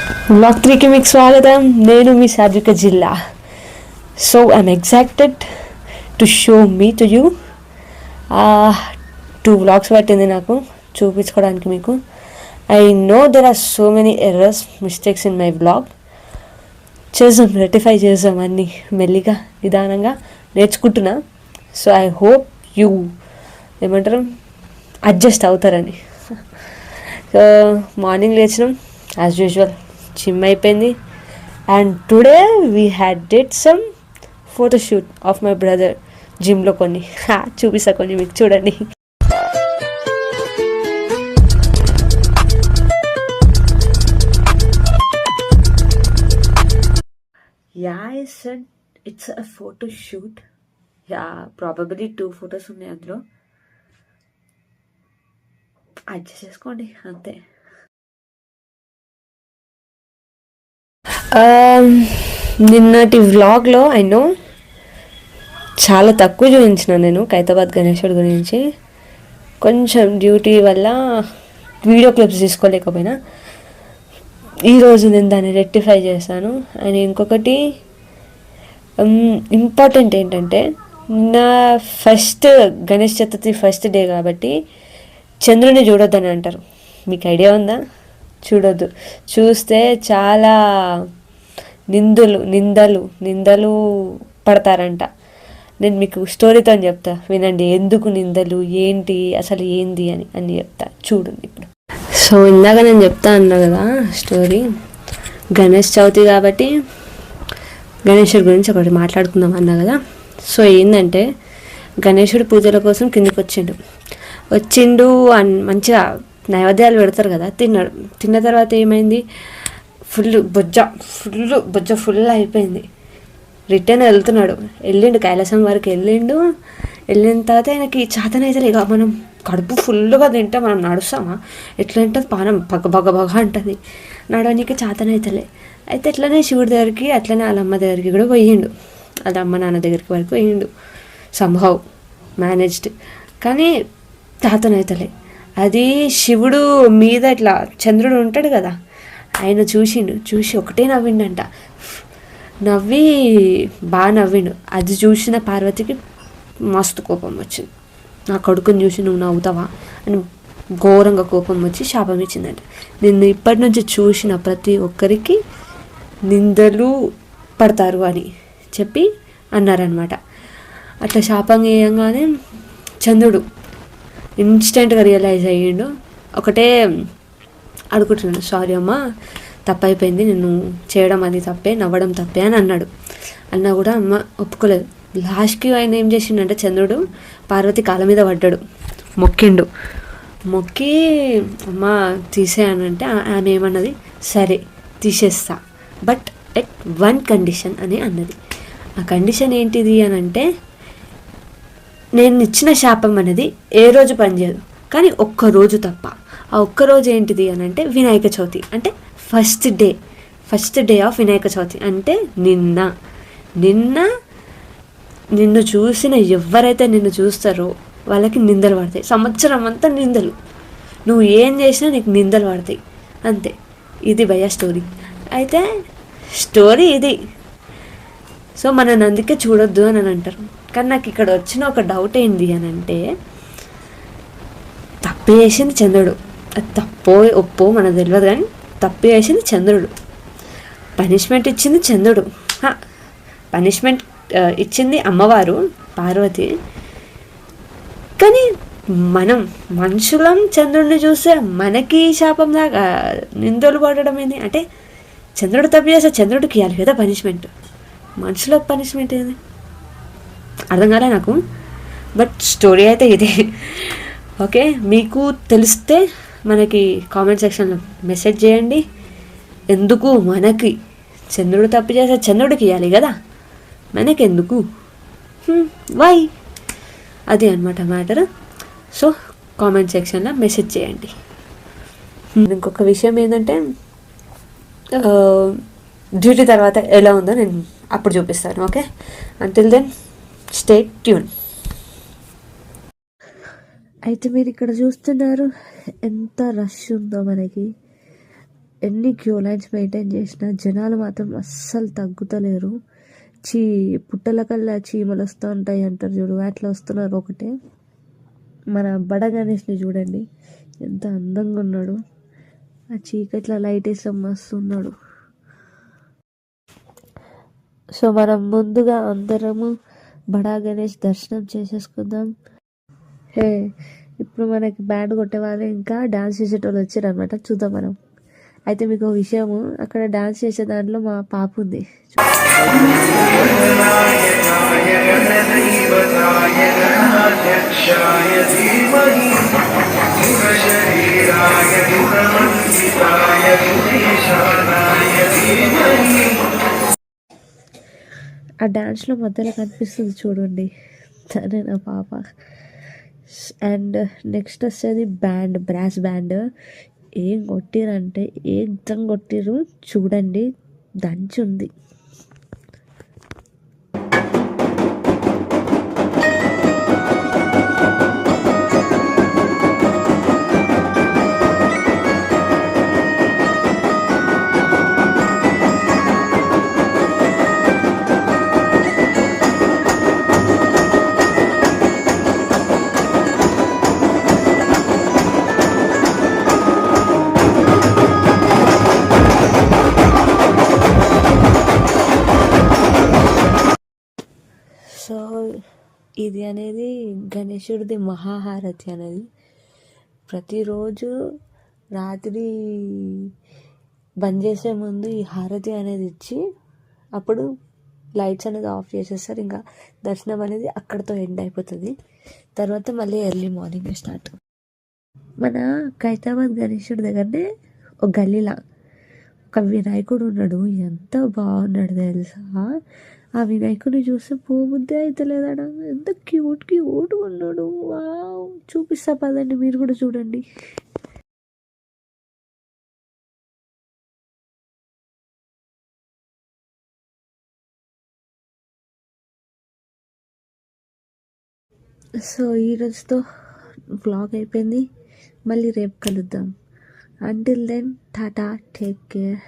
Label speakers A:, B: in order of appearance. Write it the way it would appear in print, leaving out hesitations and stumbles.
A: Blog 3కి మీకు స్వాగతం. నేను మీ సాత్విక జిల్లా. So I'm excited to show me to you. 2 vlogs పట్టింది నాకు చూపించుకోవడానికి మీకు. I know there are so many errors, mistakes in my vlog. చేద్దాం, రెక్టిఫై చేద్దాం అన్నీ మెల్లిగా నిదానంగా నేర్చుకుంటున్నా. సో ఐ హోప్ యూ ఏమంటారు అడ్జస్ట్ అవుతారని. సో మార్నింగ్ లేచినాం యాజ్ యూజువల్, జిమ్ అయిపోయింది. And today we had did some photoshoot of my brother జిమ్లో. కొన్ని చూపిస్తా, కొన్ని మీకు చూడండి. Yeah I said it's a photo shoot. Yeah probably 2 photos ఉన్నాయి అందులో. అడ్జస్ట్ చేసుకోండి అంతే. నిన్నటి వ్లాగ్లో ఐ నో చాలా తక్కువ చూపించిన నేను ఖైరతాబాద్ గణేశుడి గురించి. కొంచెం డ్యూటీ వల్ల వీడియో క్లిప్స్ తీసుకోలేకపోయినా ఈరోజు నేను దాన్ని రెక్టిఫై చేశాను. అండ్ ఇంకొకటి ఇంపార్టెంట్ ఏంటంటే, నా first Ganesh Chaturthi first day కాబట్టి చంద్రుని చూడొద్దని అంటారు. మీకు ఐడియా ఉందా? చూడొద్దు. చూస్తే చాలా నిందలు పడతారంట. నేను మీకు స్టోరీతో చెప్తా, వినండి. ఎందుకు నిందలు, ఏంటి అసలు ఏంది అని చెప్తా, చూడండి ఇప్పుడు. సో ఇందాక నేను చెప్తా అన్నా కదా స్టోరీ. గణేష్ చవితి కాబట్టి గణేశుడి గురించి ఒకటి మాట్లాడుకుందాం అన్నా కదా. సో ఏంటంటే, గణేశుడి పూజల కోసం కిందికి వచ్చిండు మంచిగా నైవేద్యాలు పెడతారు కదా. తిన్న తర్వాత ఏమైంది, బొజ్జ ఫుల్ అయిపోయింది. రిటర్న్ వెళ్ళిండు కైలాసం వరకు వెళ్ళిన తర్వాత ఆయనకి చేతనైతే ఇక మనం కడుపు ఫుల్గా తింటే మనం నడుస్తామా? ఎట్లా ఉంటుంది, పానం బగ అంటుంది, నడవనికి చేతనైతలే. అయితే ఎట్లనే శివుడి దగ్గరికి, అట్లనే వాళ్ళ అమ్మ దగ్గరికి కూడా పోయిండు, వాళ్ళ అమ్మ నాన్న దగ్గరికి వరకు పోయిండు. సంహవ్ మేనేజ్డ్, కానీ చేతనైతలే. అది శివుడు మీద ఇట్లా చంద్రుడు ఉంటాడు కదా, ఆయన చూసి ఒకటే నవ్విండంట. బాగా నవ్విండు. అది చూసిన పార్వతికి మస్తు కోపం వచ్చింది. నా కొడుకుని చూసి నువ్వు నవ్వుతావా అని ఘోరంగా కోపం వచ్చి శాపం ఇచ్చిందంట. నిన్ను ఇప్పటి నుంచి చూసిన ప్రతి ఒక్కరికి నిందలు పడతారు అని చెప్పి అన్నారనమాట. అట్లా శాపం వేయంగానే చంద్రుడు ఇన్స్టెంట్గా రియలైజ్ అయ్యిండు. ఒకటే అడుగుతున్నాడు, సారీ అమ్మ, తప్పైపోయింది, నేను చేయడం అది తప్పే, నవ్వడం తప్పే అని అన్నాడు. అన్నా కూడా అమ్మ ఒప్పుకోలేదు. లాస్ట్కి ఆయన ఏం చేసిండంటే, చంద్రుడు పార్వతి కాళ్ళ మీద పడ్డాడు, మొక్కి అమ్మ తీసేయనంటే ఆమె ఏమన్నది, సరే తీసేస్తా, బట్ ఎట్ 1 కండిషన్ అని అన్నది. ఆ కండిషన్ ఏంటిది అని అంటే, నేను ఇచ్చిన శాపం అనేది ఏ రోజు పనిచేయదు, కానీ ఒక్కరోజు తప్ప. ఆ ఒక్కరోజు ఏంటిది అని అంటే వినాయక చవితి, అంటే first day of Vinayaka Chavithi. అంటే నిన్ను చూసిన ఎవరైతే నిన్ను చూస్తారో వాళ్ళకి నిందలు పడతాయి. సంవత్సరం అంతా నిందలు, నువ్వు ఏం చేసినా నీకు నిందలు పడతాయి, అంతే. ఇది భయ్య స్టోరీ. అయితే స్టోరీ ఇది. సో మనని అందుకే చూడొద్దు అని అంటారు. కానీ నాకు ఇక్కడ వచ్చిన ఒక డౌట్ ఏంటి అని అంటే, తప్పు చేసింది చంద్రుడు, అది తప్పో ఒప్పో మనకు తెలియదు, కానీ తప్పు చేసింది చంద్రుడు, పనిష్మెంట్ ఇచ్చింది చంద్రుడు, పనిష్మెంట్ ఇచ్చింది అమ్మవారు పార్వతి. కానీ మనం మనుషులం చంద్రుడిని చూస్తే మనకి శాపం దాకా నిందలు పడడం ఏంది అంటే, చంద్రుడు తప్పు చేస్తే చంద్రుడికి ఇవ్వాలి కదా పనిష్మెంట్, మనుషులకు పనిష్మెంట్ ఏంది అర్థం కాలే నాకు. బట్ స్టోరీ అయితే ఇదే. ఓకే, మీకు తెలిస్తే మనకి కామెంట్ సెక్షన్లో మెసేజ్ చేయండి. ఎందుకు మనకి చంద్రుడు తప్పు చేస్తే చంద్రుడికి ఇవ్వాలి కదా, మనకెందుకు, వై, అది అనమాట మ్యాటర్. సో కామెంట్ సెక్షన్లో మెసేజ్ చేయండి. ఇంకొక విషయం ఏంటంటే, డ్యూటీ తర్వాత ఎలా ఉందో నేను అప్పుడు చూపిస్తాను. Okay, until then stay tuned. అయితే మీరు ఇక్కడ చూస్తున్నారు ఎంత రష్ ఉందో మనకి.
B: ఎన్ని క్యూ లైన్స్ మెయింటైన్ చేసినా జనాలు మాత్రం అస్సలు తగ్గుతలేరు. పుట్టల కల్లా చీమలు వస్తూ ఉంటాయి అంటారు చూడు, అట్లా వస్తున్నారు. ఒకటే మన బడ గణేష్ని చూడండి ఎంత అందంగా ఉన్నాడు. ఆ చీకట్ల లైట్ వేసాం మస్తు ఉన్నాడు. సో మనం ముందుగా అందరము బడా గణేష్ దర్శనం చేసేసుకుందాం. ఇప్పుడు మనకి బ్యాండ్ కొట్టే వాళ్ళు ఇంకా డాన్స్ చేసేటోళ్ళు వచ్చారు అనమాట. చూద్దాం మనం. అయితే మీకు ఒక విషయము, అక్కడ డాన్స్ చేసే దాంట్లో మా పాప ఉంది. ఆ డాన్స్లో మధ్యలో కనిపిస్తుంది చూడండి, తనే నా పాప. అండ్ నెక్స్ట్ వచ్చేది బ్యాండ్, బ్రాస్ బ్యాండ్. ఏం కొట్టిరంటే ఏం కొట్టిరు చూడండి, దంచి ఉంది. సో ఇది అనేది గణేశుడిది మహాహారతి అనేది. ప్రతిరోజు రాత్రి బంద్ చేసే ముందు ఈ హారతి అనేది ఇచ్చి అప్పుడు లైట్స్ అనేది ఆఫ్ చేసేస్తారు. ఇంకా దర్శనం అనేది అక్కడితో ఎండ్ అయిపోతుంది. తర్వాత మళ్ళీ ఎర్లీ మార్నింగ్ స్టార్ట్. మన ఖైరతాబాద్ గణేశుడి దగ్గరనే ఒక గల్లీలా ఒక వినాయకుడు ఉన్నాడు. ఎంత బాగున్నాడు తెలుసా! ఆ వినాయకుడిని చూస్తే పోబుద్దే అయితే లేదడా, ఎంత క్యూట్గా ఉన్నాడు. వావ్, చూపిస్తా పదండి, మీరు కూడా చూడండి. సో ఈరోజుతో వ్లాగ్ అయిపోయింది. మళ్ళీ రేపు కలుద్దాం. Until then tata, take care.